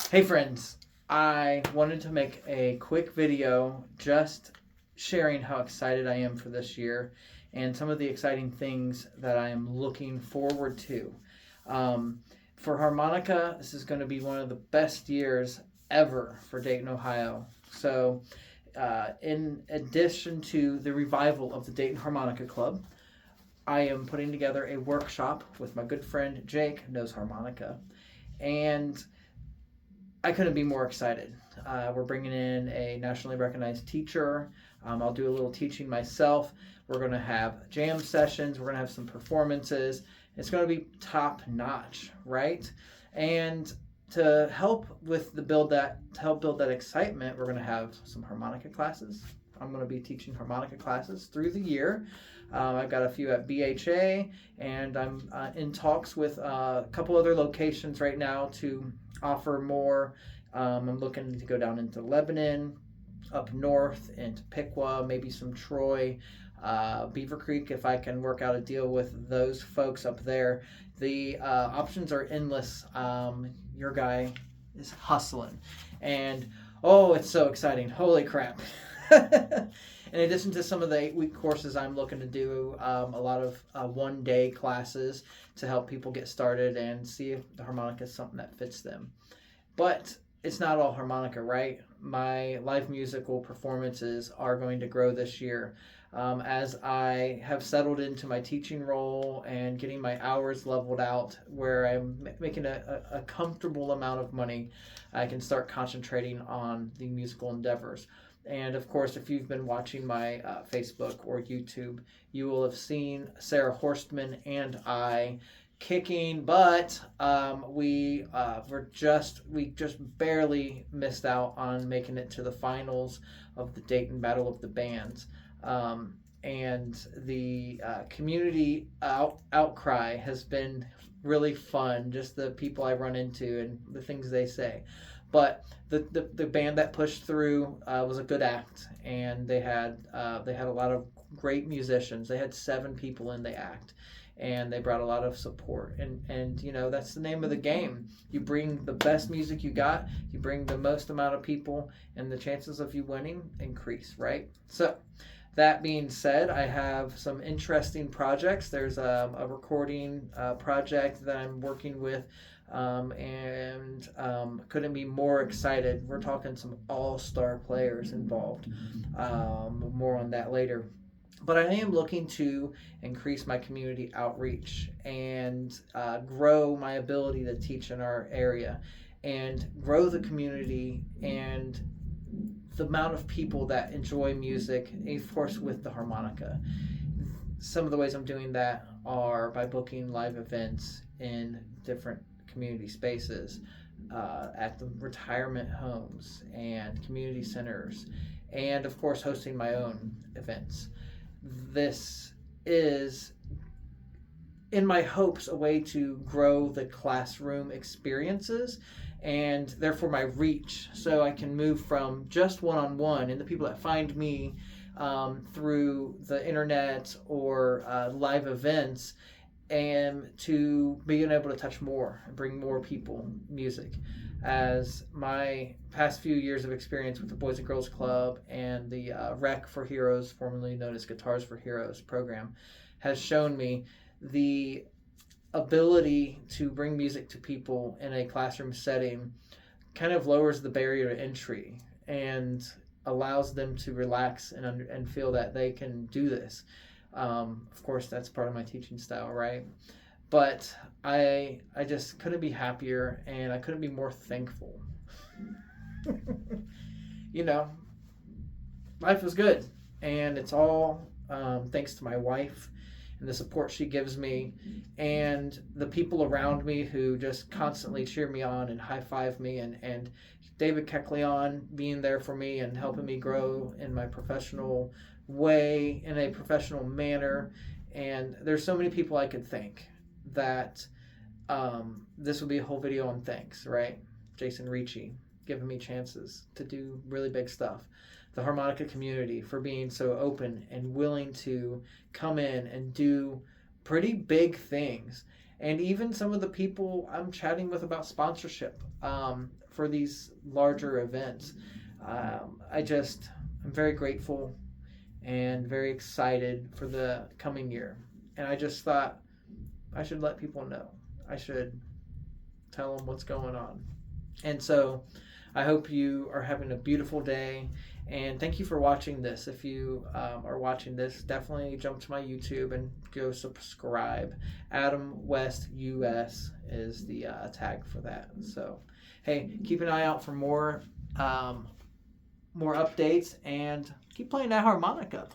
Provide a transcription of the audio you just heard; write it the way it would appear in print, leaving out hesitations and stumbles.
Hey friends, I wanted to make a quick video just sharing how excited I am for this year and some of the exciting things that I am looking forward to. Um, for Harmonica, this is going to be one of the best years ever for Dayton, Ohio. In addition to the revival of the Dayton Harmonica Club, I am putting together a workshop with my good friend Jake, knows harmonica, and I couldn't be more excited. We're bringing in a nationally recognized teacher. I'll do a little teaching myself. We're going to have jam sessions. We're going to have some performances. It's going to be top notch, right? And to help build that excitement, we're going to have some harmonica classes. I'm going to be teaching harmonica classes through the year. I've got a few at BHA, and I'm in talks with a couple other locations right now to offer more. I'm looking to go down into Lebanon, up north into Piqua, maybe some Troy, Beaver Creek, if I can work out a deal with those folks up there. The options are endless. Your guy is hustling. And oh, it's so exciting. Holy crap. In addition to some of the 8-week courses, I'm looking to do a lot of one-day classes to help people get started and see if the harmonica is something that fits them. But it's not all harmonica, right? My live musical performances are going to grow this year. As I have settled into my teaching role and getting my hours leveled out where I'm making a comfortable amount of money, I can start concentrating on the musical endeavors. And of course, if you've been watching my Facebook or YouTube, you will have seen Sarah Horstman and I kicking butt. We just barely missed out on making it to the finals of the Dayton Battle of the Bands. And the community outcry has been really fun. Just the people I run into and the things they say. But the band that pushed through was a good act, and they had a lot of great musicians. They had 7 people in the act, and they brought a lot of support. And that's the name of the game. You bring the best music you got, you bring the most amount of people, and the chances of you winning increase, right? So that being said, I have some interesting projects. There's a recording project that I'm working with, and couldn't be more excited. We're talking some all-star players involved. More on that later. But I am looking to increase my community outreach and grow my ability to teach in our area and grow the community and the amount of people that enjoy music, of course, with the harmonica. Some of the ways I'm doing that are by booking live events in different community spaces, at the retirement homes and community centers, and of course, hosting my own events. This is, in my hopes, a way to grow the classroom experiences and therefore my reach, so I can move from just one-on-one and the people that find me through the internet or live events, and to being able to touch more and bring more people music. As my past few years of experience with the Boys and Girls Club and the Rec for Heroes, formerly known as Guitars for Heroes program, has shown me the ability to bring music to people in a classroom setting kind of lowers the barrier to entry and allows them to relax and feel that they can do this. Of course, that's part of my teaching style, right? But I just couldn't be happier, and I couldn't be more thankful. you know, Life is good, and it's all thanks to my wife and the support she gives me, and the people around me who just constantly cheer me on and high five me, and David Kekleon being there for me and helping me grow in my professional way, in a professional manner. And there's so many people I could thank that this will be a whole video on thanks, right? Jason Ricci giving me chances to do really big stuff. The harmonica community for being so open and willing to come in and do pretty big things. and even some of the people I'm chatting with about sponsorship for these larger events. I'm very grateful and very excited for the coming year. And I just thought I should let people know. I should tell them what's going on. And so I hope you are having a beautiful day. And thank you for watching this. If you are watching this, definitely jump to my YouTube and go subscribe. Adam West US is the tag for that. So, hey, keep an eye out for more updates and keep playing that harmonica.